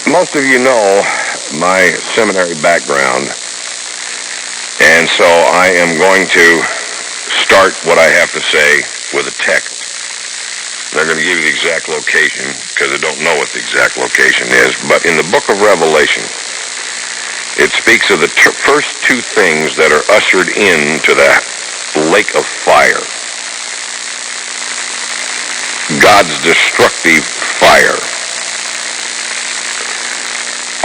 Most of you know my seminary background, and so I am going to start what I have to say with a text. I'm not going to give you the exact location because I don't know what the exact location is, but in the book of Revelation, it speaks of the first two things that are ushered into the lake of fire. God's destructive fire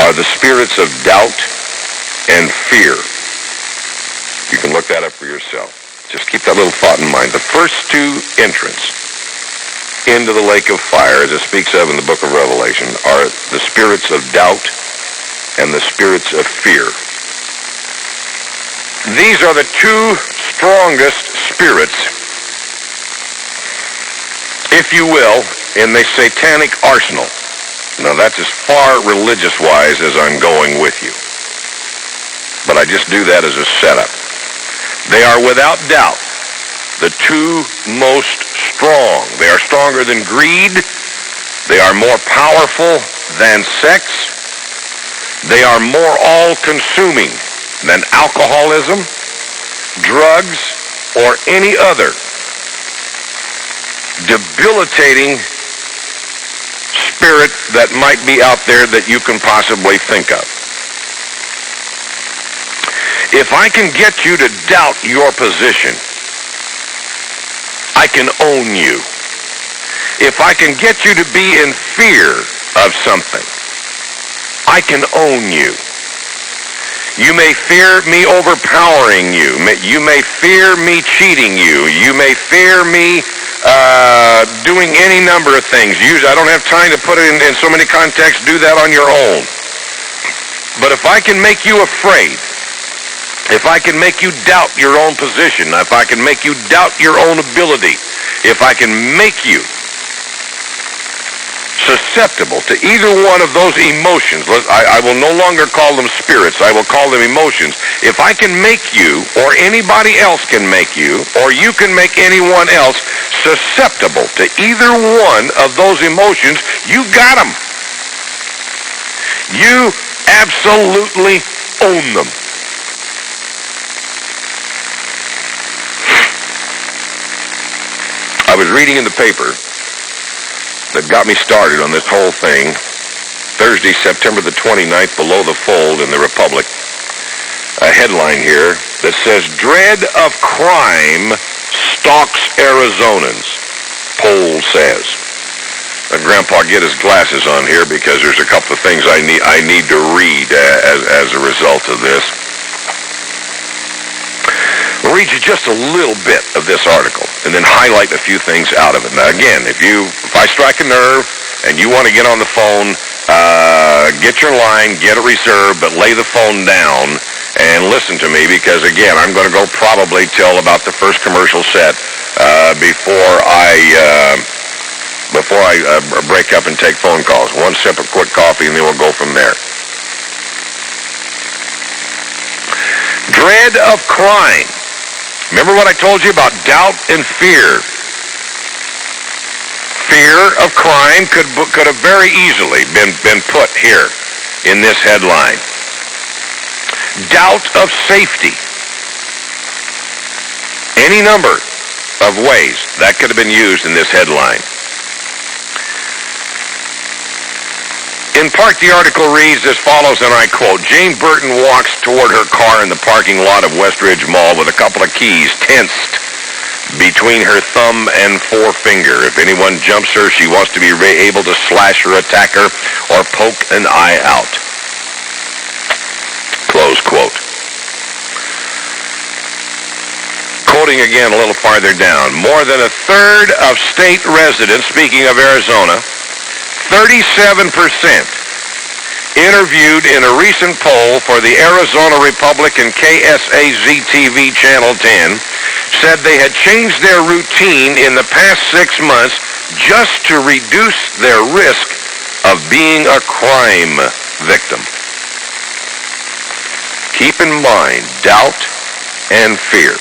are the spirits of doubt and fear. You can look that up for yourself. Just keep that little thought in mind. The first two entrants into the lake of fire, as it speaks of in the book of Revelation, are the spirits of doubt and the spirits of fear. These are the two strongest spirits, if you will, in the satanic arsenal. Now, that's as far religious-wise as I'm going with you. But I just do that as a setup. They are without doubt the two most strong. They are stronger than greed. They are more powerful than sex. They are more all-consuming than alcoholism, drugs, or any other debilitating spirit that might be out there that you can possibly think of. If I can get you to doubt your position, I can own you. If I can get you to be in fear of something, I can own you. You may fear me overpowering you. You may fear me cheating you. You may fear me doing any number of things. I don't have time to put it in so many contexts. Do that on your own. But if I can make you afraid, if I can make you doubt your own position, if I can make you doubt your own ability, if I can make you susceptible to either one of those emotions, I will no longer call them spirits, I will call them emotions. If I can make you, or anybody else can make you, or you can make anyone else susceptible to either one of those emotions, you got them. You absolutely own them. I was reading in the paper that got me started on this whole thing, Thursday, September the 29th, below the fold in the Republic, a headline here that says, "Dread of crime stalks Arizonans," poll says. Grandpa, get his glasses on here because there's a couple of things I need to read as a result of this. I'll read you just a little bit of this article and then highlight a few things out of it. Now, again, if I strike a nerve and you want to get on the phone, get your line, get it reserved, but lay the phone down and listen to me because, again, I'm going to go probably till about the first commercial set before I break up and take phone calls. One sip of quick coffee and then we'll go from there. Dread of crime. Remember what I told you about doubt and fear? Fear of crime could have very easily been put here in this headline. Doubt of safety. Any number of ways that could have been used in this headline. In part, the article reads as follows, and I quote, "Jane Burton walks toward her car in the parking lot of Westridge Mall with a couple of keys tensed between her thumb and forefinger. If anyone jumps her, she wants to be able to slash her attacker or poke an eye out." Close quote. Quoting again a little farther down, more than a third of state residents, speaking of Arizona, 37% interviewed in a recent poll for the Arizona Republican KFYI TV Channel 10 said they had changed their routine in the past 6 months just to reduce their risk of being a crime victim. Keep in mind doubt and fear.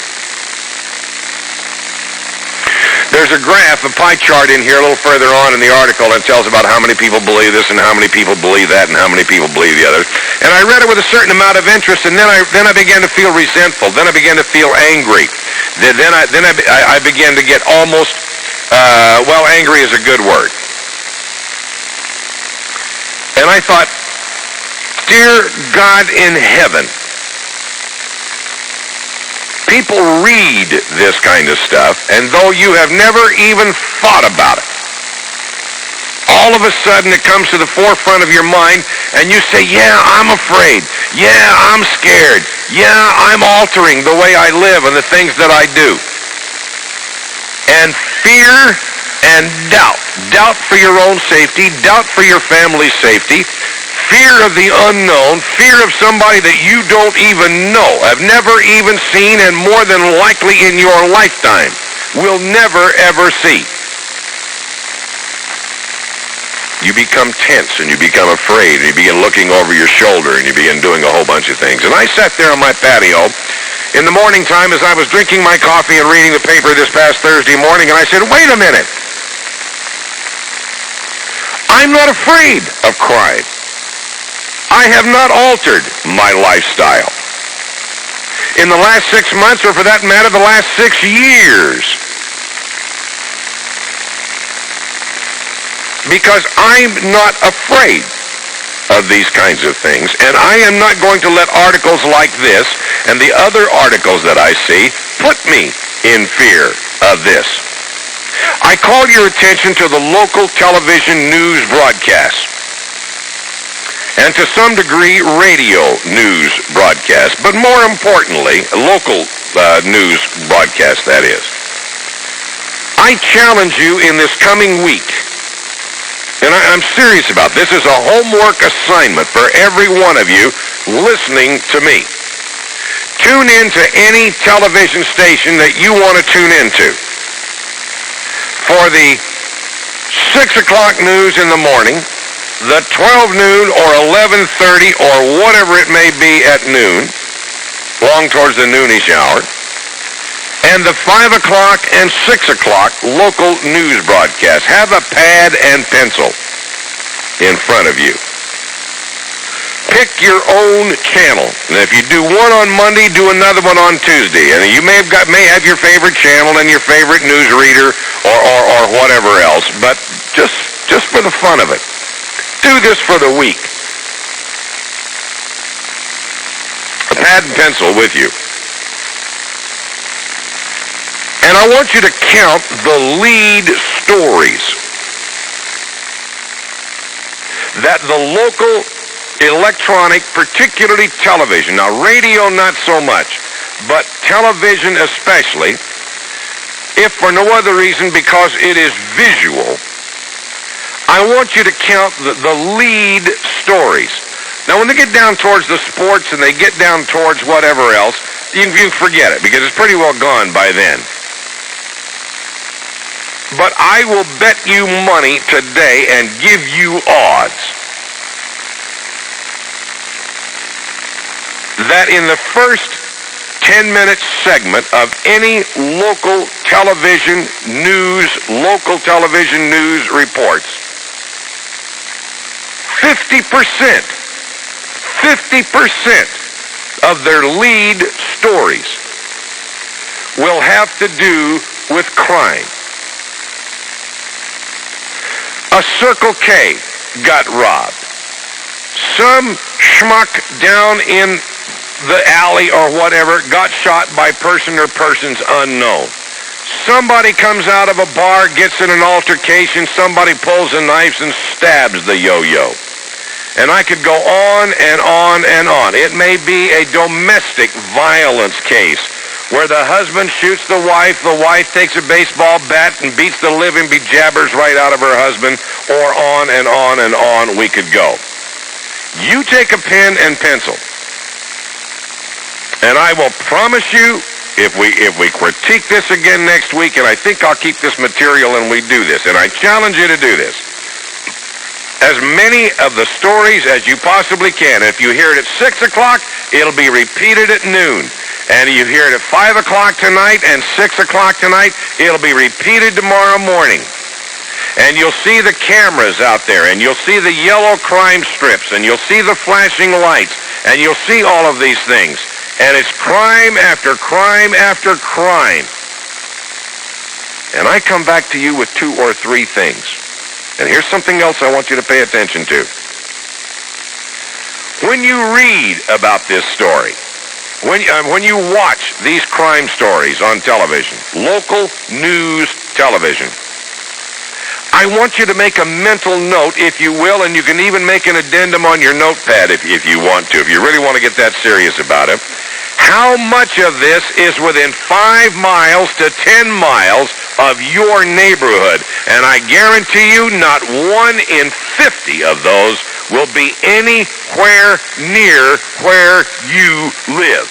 There's there's a graph, a pie chart in here a little further on in the article that tells about how many people believe this and how many people believe that and how many people believe the other. And I read it with a certain amount of interest, and then I began to feel resentful. Then I began to feel angry. Then I began to get almost, angry is a good word. And I thought, dear God in heaven, people read this kind of stuff, and though you have never even thought about it, all of a sudden it comes to the forefront of your mind, and you say, yeah, I'm afraid. Yeah, I'm scared. Yeah, I'm altering the way I live and the things that I do. And fear and doubt for your own safety, doubt for your family's safety, fear of the unknown, fear of somebody that you don't even know, have never even seen, and more than likely in your lifetime will never ever see. You become tense and you become afraid and you begin looking over your shoulder and you begin doing a whole bunch of things. And I sat there on my patio in the morning time as I was drinking my coffee and reading the paper this past Thursday morning, and I said, wait a minute. I'm not afraid of crime. I have not altered my lifestyle. In the last 6 months, or for that matter, the last 6 years. Because I'm not afraid of these kinds of things, and I am not going to let articles like this and the other articles that I see put me in fear of this. I call your attention to the local television news broadcasts, and to some degree radio news broadcasts, but more importantly, local news broadcasts, that is. I challenge you in this coming week, and I'm serious about this. This is a homework assignment for every one of you listening to me. Tune in to any television station that you want to tune into. For the 6 o'clock news in the morning, the 12 noon or 11:30 or whatever it may be at noon, long towards the noonish hour, and the 5 o'clock and 6 o'clock local news broadcast. Have a pad and pencil in front of you. Pick your own channel. And if you do one on Monday, do another one on Tuesday. And you may have your favorite channel and your favorite newsreader or whatever else, but just for the fun of it. Do this for the week. A pad and pencil with you. And I want you to count the lead stories that the local electronic, particularly television, now radio not so much, but television especially, if for no other reason because it is visual, I want you to count the lead stories. Now, when they get down towards the sports and they get down towards whatever else, you can forget it because it's pretty well gone by then. But I will bet you money today and give you odds that in the first 10-minute segment of any local television news reports, 50% of their lead stories will have to do with crime. A Circle K got robbed. Some schmuck down in the alley or whatever got shot by person or persons unknown. Somebody comes out of a bar, gets in an altercation, somebody pulls a knife and stabs the yo-yo. And I could go on and on and on. It may be a domestic violence case where the husband shoots the wife takes a baseball bat and beats the living bejabbers right out of her husband, or on and on and on we could go. You take a pen and pencil, and I will promise you, if we critique this again next week, and I think I'll keep this material and we do this, and I challenge you to do this, as many of the stories as you possibly can. If you hear it at 6 o'clock, it'll be repeated at noon. And you hear it at 5 o'clock tonight and 6 o'clock tonight. It'll be repeated tomorrow morning. And you'll see the cameras out there, and you'll see the yellow crime strips, and you'll see the flashing lights, and you'll see all of these things. And it's crime after crime after crime. And I come back to you with 2 or 3 things. And here's something else I want you to pay attention to. When you read about this story, when you watch these crime stories on television, local news television, I want you to make a mental note, if you will, and you can even make an addendum on your notepad if you want to, if you really want to get that serious about it. How much of this is within 5 miles to 10 miles of your neighborhood? And I guarantee you not 1 in 50 of those will be anywhere near where you live.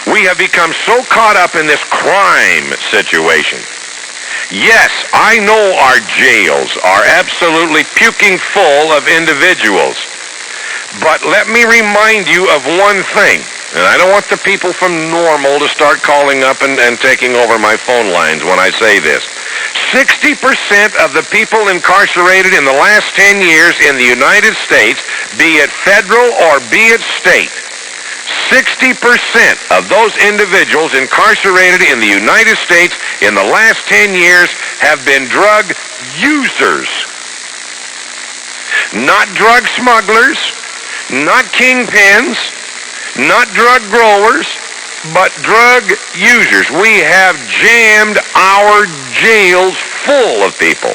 We have become so caught up in this crime situation. Yes, I know our jails are absolutely puking full of individuals. But let me remind you of one thing. And I don't want the people from Normal to start calling up and taking over my phone lines when I say this. 60% of the people incarcerated in the last 10 years in the United States, be it federal or be it state, 60% of those individuals incarcerated in the United States in the last 10 years have been drug users. Not drug smugglers, not kingpins, not drug growers, but drug users. We have jammed our jails full of people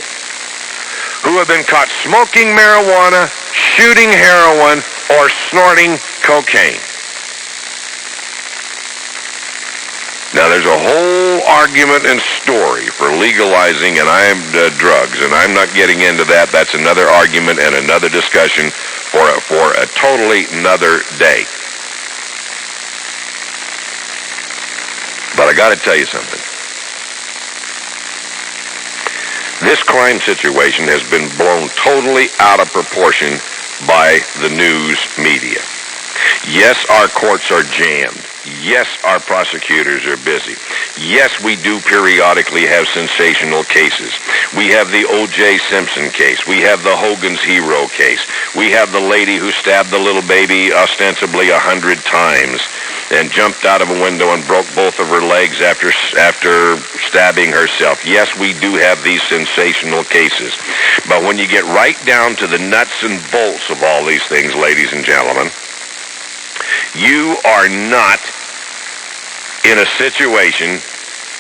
who have been caught smoking marijuana, shooting heroin, or snorting cocaine. Now, there's a whole argument and story for legalizing drugs, and I'm not getting into that. That's another argument and another discussion for a totally another day. But I got to tell you something. This crime situation has been blown totally out of proportion by the news media. Yes, our courts are jammed. Yes, our prosecutors are busy. Yes, we do periodically have sensational cases. We have the O.J. Simpson case. We have the Hogan's Hero case. We have the lady who stabbed the little baby ostensibly 100 times and jumped out of a window and broke both of her legs after stabbing herself. Yes, we do have these sensational cases. But when you get right down to the nuts and bolts of all these things, ladies and gentlemen, you are not in a situation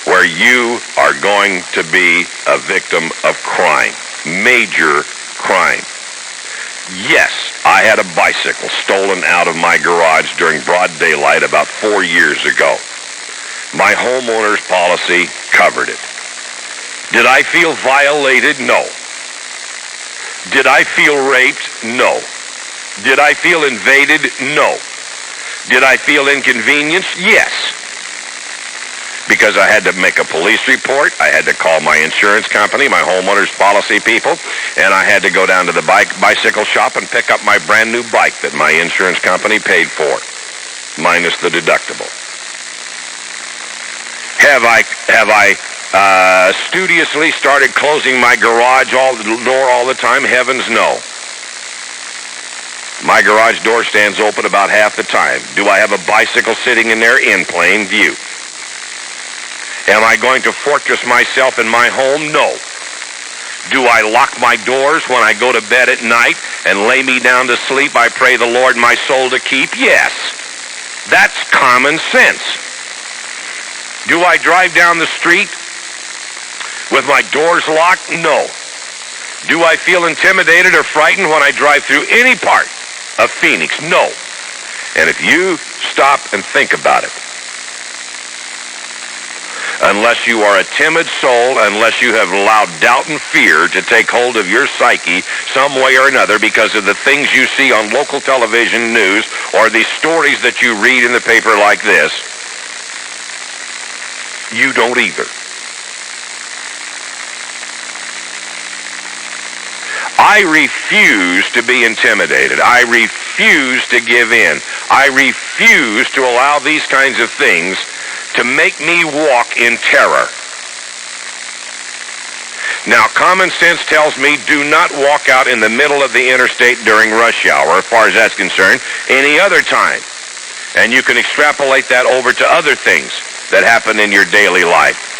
where you are going to be a victim of crime, major crime. Yes, I had a bicycle stolen out of my garage during broad daylight about 4 years ago. My homeowner's policy covered it. Did I feel violated? No. Did I feel raped? No. Did I feel invaded? No. Did I feel inconvenienced? Yes. Because I had to make a police report, I had to call my insurance company, my homeowner's policy people, and I had to go down to the bicycle shop and pick up my brand new bike that my insurance company paid for, minus the deductible. Have I studiously started closing my garage door all the time? Heavens no. My garage door stands open about half the time. Do I have a bicycle sitting in there? In plain view. Am I going to fortress myself in my home? No. Do I lock my doors when I go to bed at night and lay me down to sleep? I pray the Lord my soul to keep? Yes. That's common sense. Do I drive down the street with my doors locked? No. Do I feel intimidated or frightened when I drive through any part of Phoenix? No. And if you stop and think about it, unless you are a timid soul, unless you have allowed doubt and fear to take hold of your psyche some way or another because of the things you see on local television news or the stories that you read in the paper like this, you don't either. I refuse to be intimidated. I refuse to give in. I refuse to allow these kinds of things to make me walk in terror. Now, common sense tells me do not walk out in the middle of the interstate during rush hour, as far as that's concerned, any other time. And you can extrapolate that over to other things that happen in your daily life.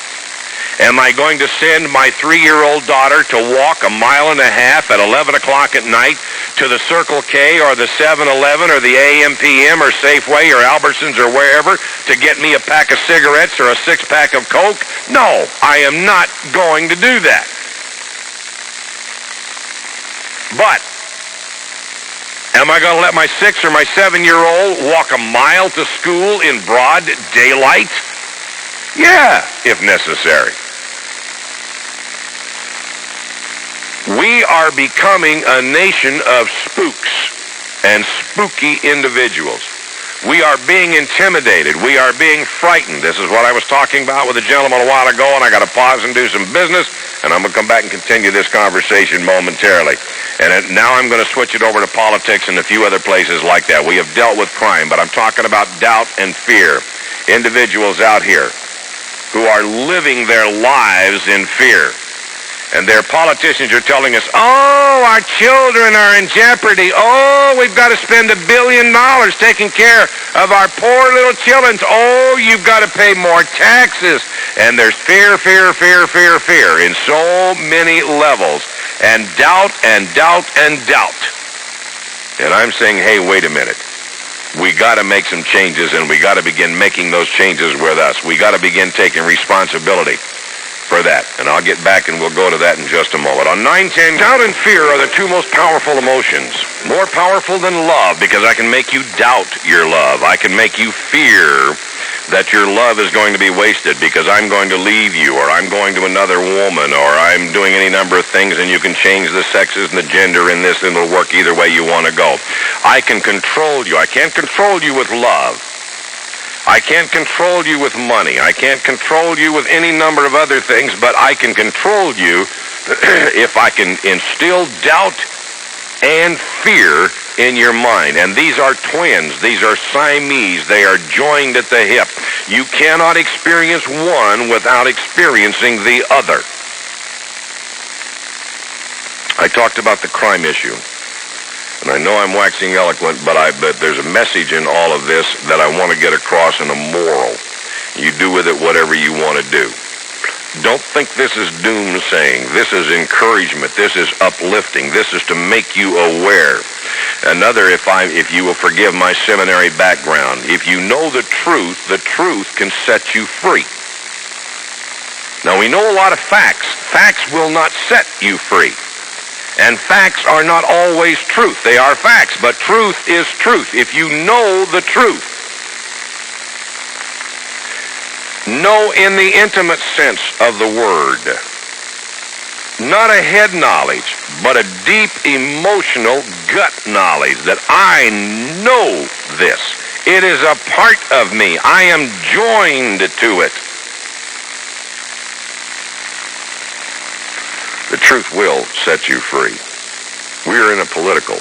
Am I going to send my 3-year-old daughter to walk 1.5 miles at 11 o'clock at night to the Circle K or the 7-Eleven or the AM/PM or Safeway or Albertsons or wherever to get me a pack of cigarettes or a 6-pack of Coke? No, I am not going to do that. But am I going to let my 6 or my 7-year-old walk 1 mile to school in broad daylight? Yeah, if necessary. We are becoming a nation of spooks and spooky individuals. We are being intimidated. We are being frightened. This is what I was talking about with a gentleman a while ago, and I got to pause and do some business, and I'm going to come back and continue this conversation momentarily. And now I'm going to switch it over to politics and a few other places like that. We have dealt with crime, but I'm talking about doubt and fear. Individuals out here who are living their lives in fear. And their politicians are telling us, oh, our children are in jeopardy. Oh, we've got to spend $1 billion taking care of our poor little children. Oh, you've got to pay more taxes. And there's fear, fear, fear, fear, fear in so many levels. And doubt and doubt and doubt. And I'm saying, hey, wait a minute. We got to make some changes, and we got to begin making those changes with us. We got to begin taking responsibility for that. And I'll get back and we'll go to that in just a moment. On 910, doubt and fear are the two most powerful emotions. More powerful than love, because I can make you doubt your love. I can make you fear that your love is going to be wasted because I'm going to leave you, or I'm going to another woman, or I'm doing any number of things, and you can change the sexes and the gender in this, and it'll work either way you want to go. I can control you. I can't control you with love. I can't control you with money. I can't control you with any number of other things, but I can control you if I can instill doubt and fear in your mind. And these are twins. These are Siamese. They are joined at the hip. You cannot experience one without experiencing the other. I talked about the crime issue. And I know I'm waxing eloquent, but there's a message in all of this that I want to get across, in a moral. You do with it whatever you want to do. Don't think this is doomsaying. This is encouragement. This is uplifting. This is to make you aware. Another, if you will forgive my seminary background, if you know the truth can set you free. Now, we know a lot of facts. Facts will not set you free. And facts are not always truth. They are facts, but truth is truth. If you know the truth, know in the intimate sense of the word, not a head knowledge, but a deep emotional gut knowledge that I know this. It is a part of me. I am joined to it. The truth will set you free. We're in a political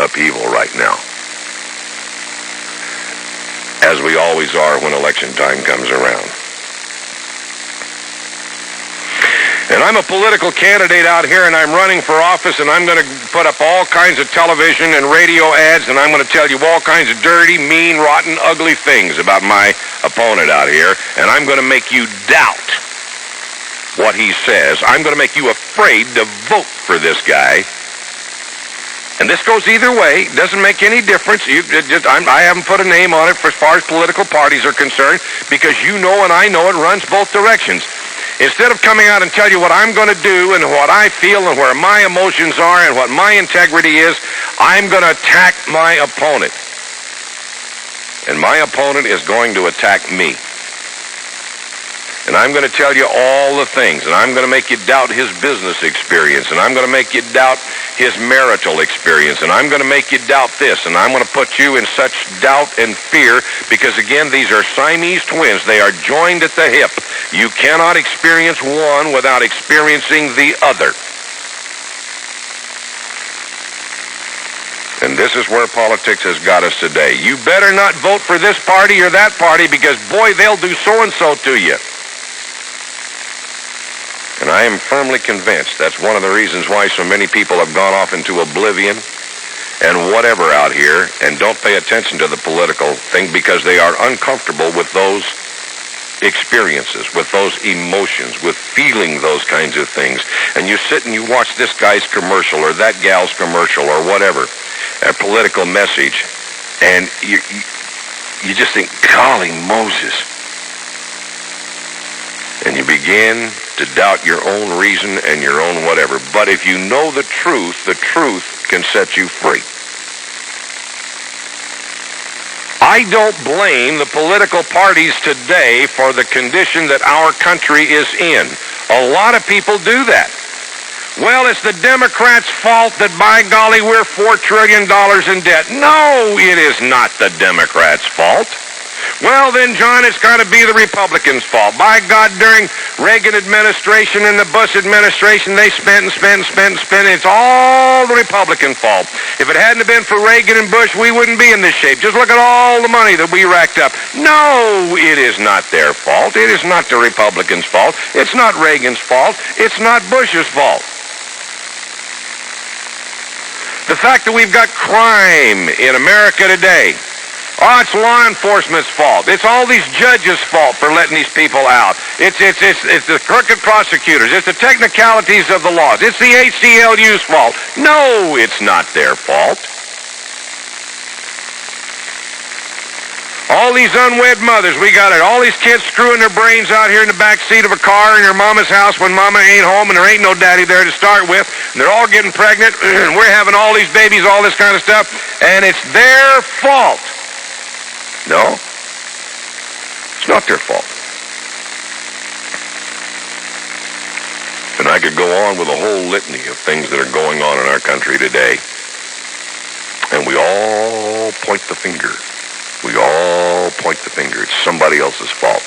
upheaval right now, as we always are when election time comes around. And I'm a political candidate out here, and I'm running for office, and I'm going to put up all kinds of television and radio ads, and I'm going to tell you all kinds of dirty, mean, rotten, ugly things about my opponent out here, and I'm going to make you doubt what he says. I'm going to make you afraid to vote for this guy. And this goes either way. It doesn't make any difference. I haven't put a name on it for as far as political parties are concerned, because you know and I know it runs both directions. Instead of coming out and tell you what I'm going to do and what I feel and where my emotions are and what my integrity is, I'm going to attack my opponent. And my opponent is going to attack me. And I'm going to tell you all the things, and I'm going to make you doubt his business experience, and I'm going to make you doubt his marital experience, and I'm going to make you doubt this, and I'm going to put you in such doubt and fear, because again, these are Siamese twins. They are joined at the hip. You cannot experience one without experiencing the other. this is where politics has got us today. You better not vote for this party or that party because, boy, they'll do so-and-so to you. And I am firmly convinced that's one of the reasons why so many people have gone off into oblivion and whatever out here and don't pay attention to the political thing because they are uncomfortable with those experiences, with those emotions, with feeling those kinds of things. And you sit and you watch this guy's commercial or that gal's commercial or whatever, a political message, and you just think, golly Moses. And you begin to doubt your own reason and your own whatever. But if you know the truth can set you free. I don't blame the political parties today for the condition that our country is in. A lot of people do that. Well, it's the Democrats' fault that, by golly, we're $4 trillion in debt. No, it is not the Democrats' fault. Well, then, John, it's got to be the Republicans' fault. By God, during Reagan administration and the Bush administration, they spent and spent and spent and spent. It's all the Republican fault. If it hadn't been for Reagan and Bush, we wouldn't be in this shape. Just look at all the money that we racked up. No, it is not their fault. It is not the Republicans' fault. It's not Reagan's fault. It's not Bush's fault. The fact that we've got crime in America today, it's law enforcement's fault. It's all these judges' fault for letting these people out. It's the crooked prosecutors. It's the technicalities of the laws. It's the ACLU's fault. No, it's not their fault. All these unwed mothers, we got it. All these kids screwing their brains out here in the back seat of a car in your mama's house when mama ain't home and there ain't no daddy there to start with. And they're all getting pregnant. We're having all these babies, all this kind of stuff. And it's their fault. No, it's not their fault. And I could go on with a whole litany of things that are going on in our country today. And we all point the finger. We all point the finger. It's somebody else's fault.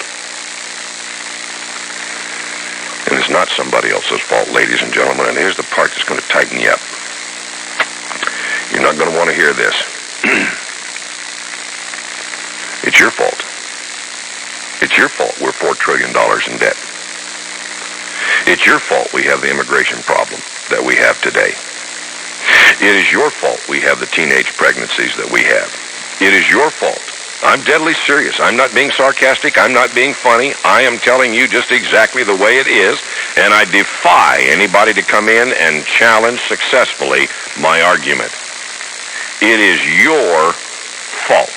And it's not somebody else's fault, ladies and gentlemen. And here's the part that's going to tighten you up. You're not going to want to hear this. It's your fault. It's your fault we're $4 trillion in debt. It's your fault we have the immigration problem that we have today. It is your fault we have the teenage pregnancies that we have. It is your fault. I'm deadly serious. I'm not being sarcastic. I'm not being funny. I am telling you just exactly the way it is, and I defy anybody to come in and challenge successfully my argument. It is your fault.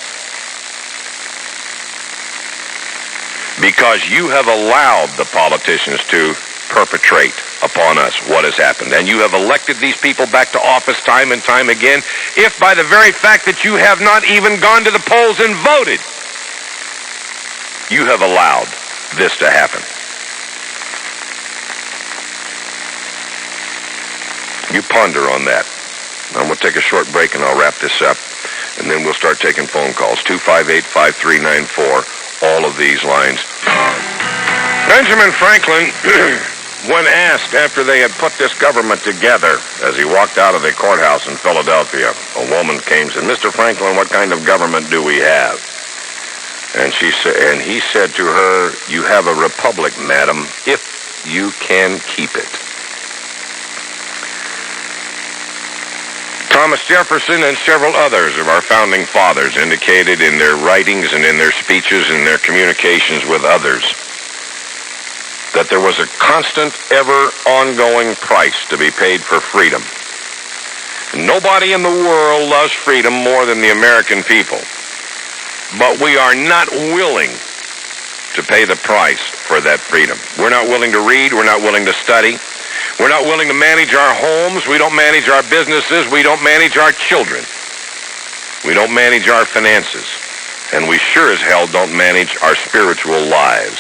Because you have allowed the politicians to perpetrate upon us what has happened. And you have elected these people back to office time and time again, if by the very fact that you have not even gone to the polls and voted, you have allowed this to happen. You ponder on that. I'm going to take a short break and I'll wrap this up. And then we'll start taking phone calls. 258-5394. All of these lines. Benjamin Franklin, when asked after they had put this government together, as he walked out of the courthouse in Philadelphia, a woman came and said, "Mr. Franklin, what kind of government do we have?" And he said to her, "You have a republic, madam, if you can keep it." Thomas Jefferson and several others of our founding fathers indicated in their writings and in their speeches and their communications with others that there was a constant, ever ongoing price to be paid for freedom. Nobody in the world loves freedom more than the American people. But we are not willing to pay the price for that freedom. We're not willing to read. We're not willing to study. We're not willing to manage our homes. We don't manage our businesses. We don't manage our children. We don't manage our finances. And we sure as hell don't manage our spiritual lives.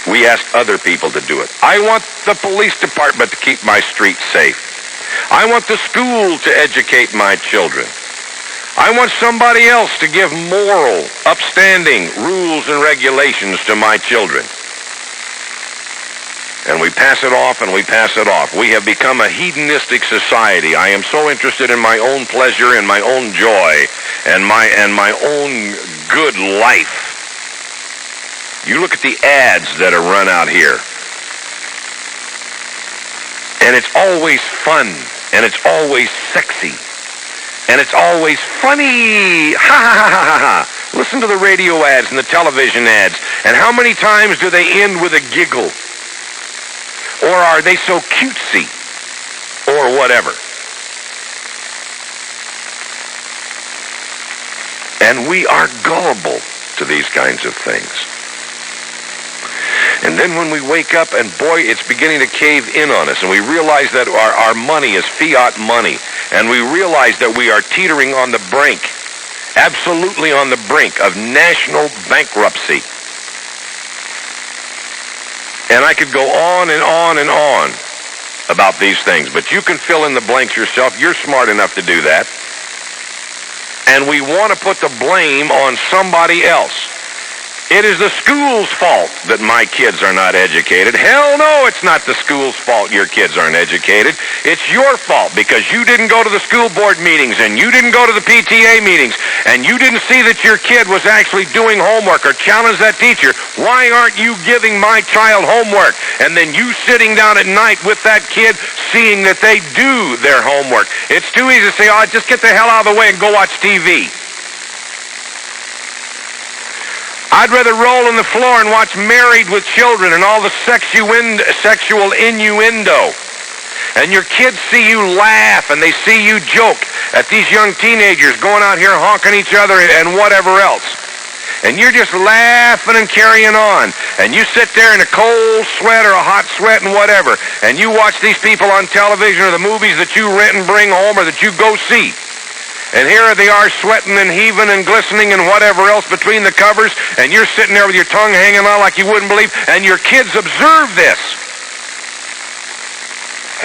We ask other people to do it. I want the police department to keep my streets safe. I want the school to educate my children. I want somebody else to give moral, upstanding rules and regulations to my children. And we pass it off and we pass it off. We have become a hedonistic society. I am so interested in my own pleasure and my own joy and my own good life. You look at the ads that are run out here. And it's always fun. And it's always sexy. And it's always funny. Ha ha ha ha ha ha. Listen to the radio ads and the television ads. And how many times do they end with a giggle? Or are they so cutesy? Or whatever. And we are gullible to these kinds of things. And then when we wake up, and boy, it's beginning to cave in on us, and we realize that our money is fiat money, and we realize that we are teetering on the brink, absolutely on the brink of national bankruptcy. And I could go on and on and on about these things, but you can fill in the blanks yourself. You're smart enough to do that. And we want to put the blame on somebody else. It is the school's fault that my kids are not educated. Hell no, it's not the school's fault your kids aren't educated. It's your fault because you didn't go to the school board meetings and you didn't go to the PTA meetings and you didn't see that your kid was actually doing homework or challenge that teacher. Why aren't you giving my child homework? And then you sitting down at night with that kid seeing that they do their homework. It's too easy to say, oh, just get the hell out of the way and go watch TV. I'd rather roll on the floor and watch Married with Children and all the sexual innuendo. And your kids see you laugh and they see you joke at these young teenagers going out here honking each other and whatever else. And you're just laughing and carrying on. And you sit there in a cold sweat or a hot sweat and whatever. And you watch these people on television or the movies that you rent and bring home or that you go see. And here they are sweating and heaving and glistening and whatever else between the covers, and you're sitting there with your tongue hanging out like you wouldn't believe, and your kids observe this.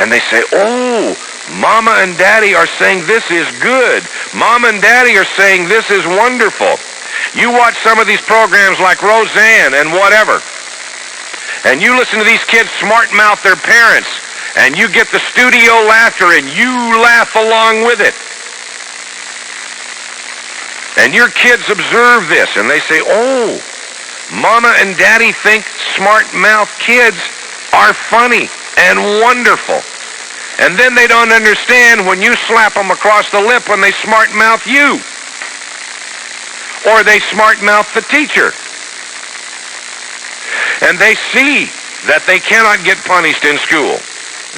And they say, oh, Mama and Daddy are saying this is good. Mama and Daddy are saying this is wonderful. You watch some of these programs like Roseanne and whatever, and you listen to these kids smart mouth their parents, and you get the studio laughter, and you laugh along with it. And your kids observe this, and they say, oh, Mama and Daddy think smart-mouth kids are funny and wonderful. And then they don't understand when you slap them across the lip when they smart-mouth you. Or they smart-mouth the teacher. And they see that they cannot get punished in school.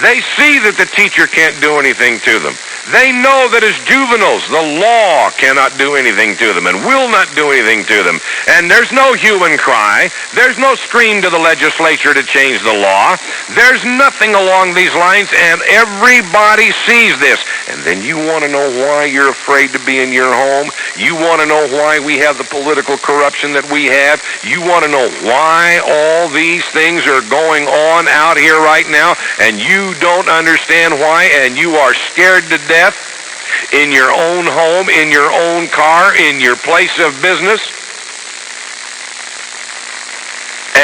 They see that the teacher can't do anything to them. They know that as juveniles, the law cannot do anything to them and will not do anything to them. And there's no hue and cry. There's no scream to the legislature to change the law. There's nothing along these lines, and everybody sees this. And then you want to know why you're afraid to be in your home? You want to know why we have the political corruption that we have? You want to know why all these things are going on out here right now, and you don't understand why, and you are scared to death in your own home, in your own car, in your place of business,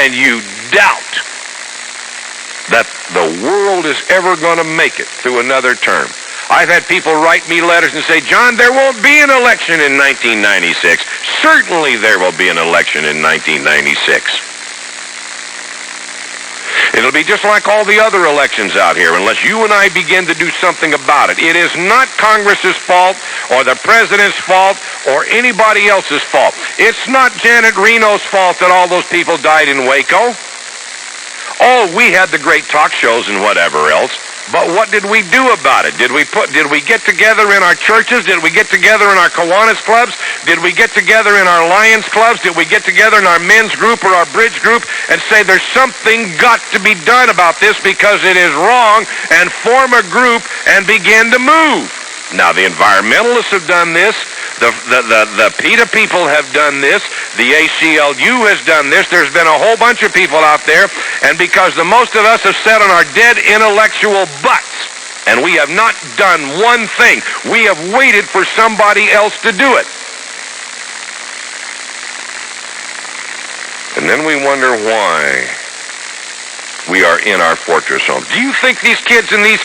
and you doubt that the world is ever going to make it through another term. I've had people write me letters and say, John, there won't be an election in 1996. Certainly there will be an election in 1996. It'll be just like all the other elections out here unless you and I begin to do something about it. It is not Congress's fault or the president's fault or anybody else's fault. It's not Janet Reno's fault that all those people died in Waco. Oh, we had the great talk shows and whatever else. But what did we do about it? Did we get together in our churches? Did we get together in our Kiwanis clubs? Did we get together in our Lions clubs? Did we get together in our men's group or our bridge group and say there's something got to be done about this because it is wrong, and form a group and begin to move? Now, the environmentalists have done this. The PETA people have done this. The ACLU has done this. There's been a whole bunch of people out there. And because the most of us have sat on our dead intellectual butts, and we have not done one thing, we have waited for somebody else to do it. And then we wonder why we are in our fortress home. Do you think these kids in these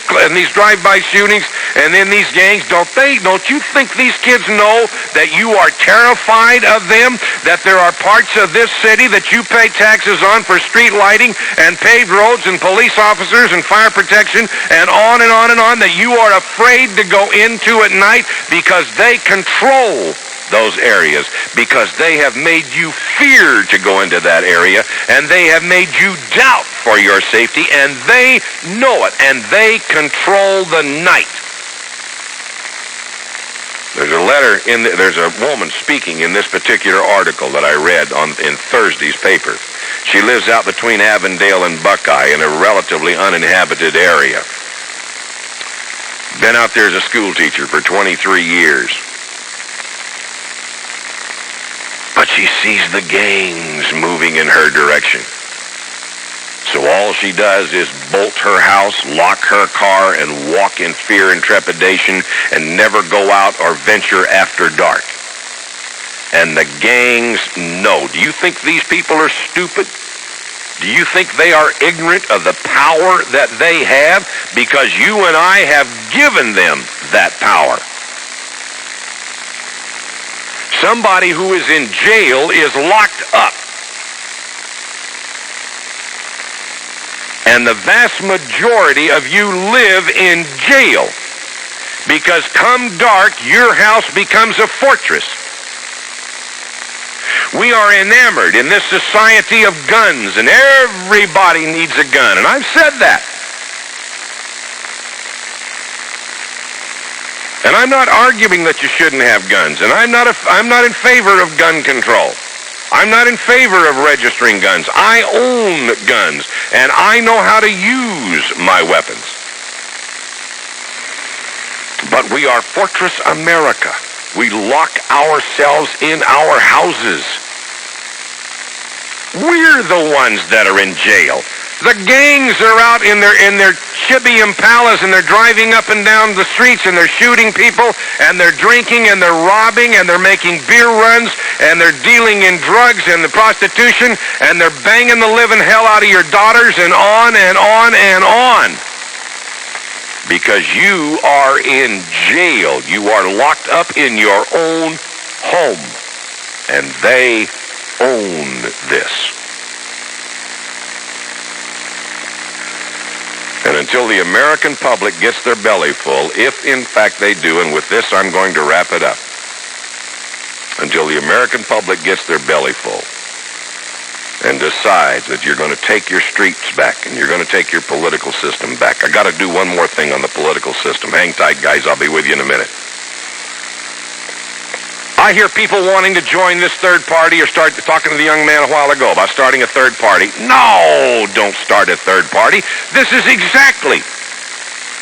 drive-by shootings and in these gangs, don't you think these kids know that you are terrified of them, that there are parts of this city that you pay taxes on for street lighting and paved roads and police officers and fire protection and on and on and on, that you are afraid to go into at night because they control those areas, because they have made you fear to go into that area, and they have made you doubt for your safety, and they know it, and they control the night. There's a letter there's a woman speaking in this particular article that I read in Thursday's paper. She lives out between Avondale and Buckeye in a relatively uninhabited area. Been out there as a school teacher for 23 years. But she sees the gangs moving in her direction. So all she does is bolt her house, lock her car, and walk in fear and trepidation and never go out or venture after dark. And the gangs know. Do you think these people are stupid? Do you think they are ignorant of the power that they have? Because you and I have given them that power. Somebody who is in jail is locked up. And the vast majority of you live in jail because come dark, your house becomes a fortress. We are enamored in this society of guns, and everybody needs a gun, and I've said that. And I'm not arguing that you shouldn't have guns, and I'm not in favor of gun control. I'm not in favor of registering guns. I own guns, and I know how to use my weapons. But we are Fortress America. We lock ourselves in our houses. We're the ones that are in jail. The gangs are out in their Chevy Impalas, and they're driving up and down the streets, and they're shooting people, and they're drinking, and they're robbing, and they're making beer runs, and they're dealing in drugs and the prostitution, and they're banging the living hell out of your daughters, and on and on and on. Because you are in jail. You are locked up in your own home. And they own this. And until the American public gets their belly full, if in fact they do, and with this I'm going to wrap it up, until the American public gets their belly full and decides that you're going to take your streets back and you're going to take your political system back. I got to do one more thing on the political system. Hang tight, guys. I'll be with you in a minute. I hear people wanting to join this third party, or start talking to the young man a while ago about starting a third party. No, don't start a third party. This is exactly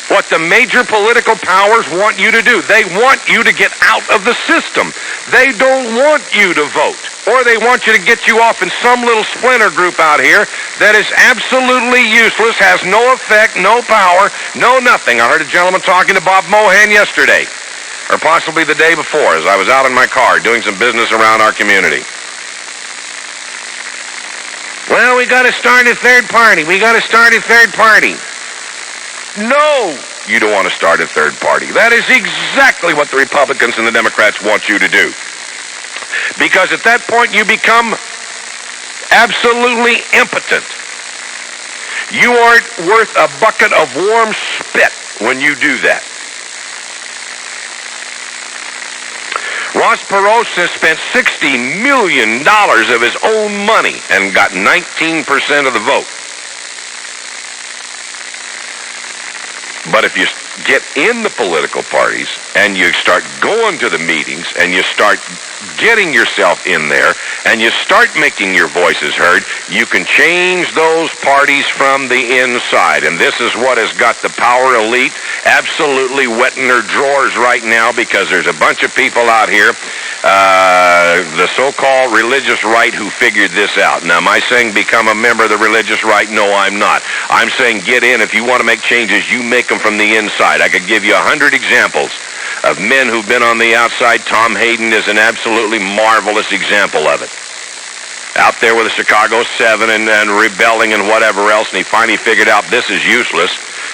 what the major political powers want you to do. They want you to get out of the system. They don't want you to vote. Or they want you to get you off in some little splinter group out here that is absolutely useless, has no effect, no power, no nothing. I heard a gentleman talking to Bob Mohan yesterday, or possibly the day before, as I was out in my car doing some business around our community. Well, we got to start a third party. We got to start a third party. No, you don't want to start a third party. That is exactly what the Republicans and the Democrats want you to do. Because at that point you become absolutely impotent. You aren't worth a bucket of warm spit when you do that. Ross Perot has spent $60 million of his own money and got 19% of the vote. But if you get in the political parties and you start going to the meetings and you start getting yourself in there and you start making your voices heard, you can change those parties from the inside. And this is what has got the power elite absolutely wetting their drawers right now, because there's a bunch of people out here, the so-called religious right, who figured this out. Now, am I saying become a member of the religious right? No, I'm not. I'm saying get in. If you want to make changes, you make them from the inside. I could give you 100 examples of men who've been on the outside. Tom Hayden is an absolutely marvelous example of it. out there with the Chicago 7 and rebelling and whatever else, and he finally figured out this is useless.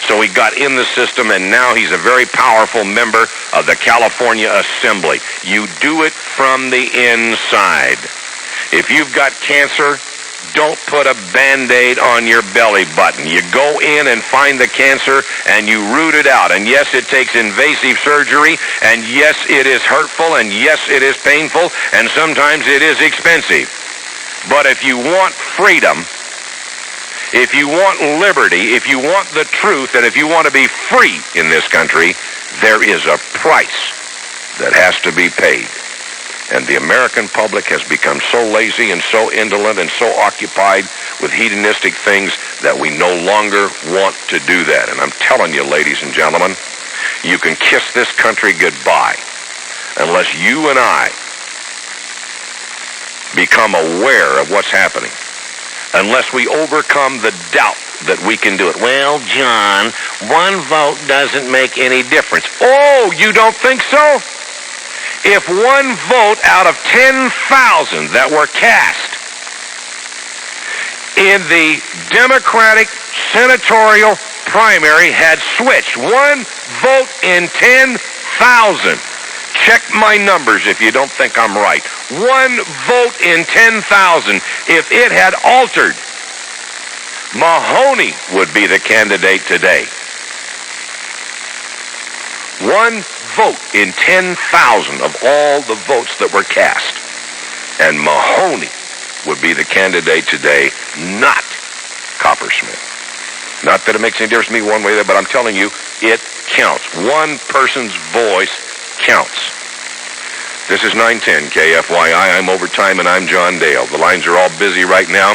So he got in the system, and now he's a very powerful member of the California Assembly. You do it from the inside. If you've got cancer, don't put a Band-Aid on your belly button. You go in and find the cancer, and you root it out. And yes, it takes invasive surgery, and yes, it is hurtful, and yes, it is painful, and sometimes it is expensive. But if you want freedom, if you want liberty, if you want the truth, and if you want to be free in this country, there is a price that has to be paid. And the American public has become so lazy and so indolent and so occupied with hedonistic things that we no longer want to do that. And I'm telling you, ladies and gentlemen, you can kiss this country goodbye unless you and I become aware of what's happening, unless we overcome the doubt that we can do it. Well, John, one vote doesn't make any difference. Oh, you don't think so? If one vote out of 10,000 that were cast in the Democratic senatorial primary had switched, one vote in 10,000, check my numbers if you don't think I'm right. One vote in 10,000. If it had altered, Mahoney would be the candidate today. One vote in 10,000 of all the votes that were cast. And Mahoney would be the candidate today, not Coppersmith. Not that it makes any difference to me one way or the other, but I'm telling you, it counts. One person's voice counts. This is 910 KFYI. I'm Overtime, and I'm John Dayl. The lines are all busy right now.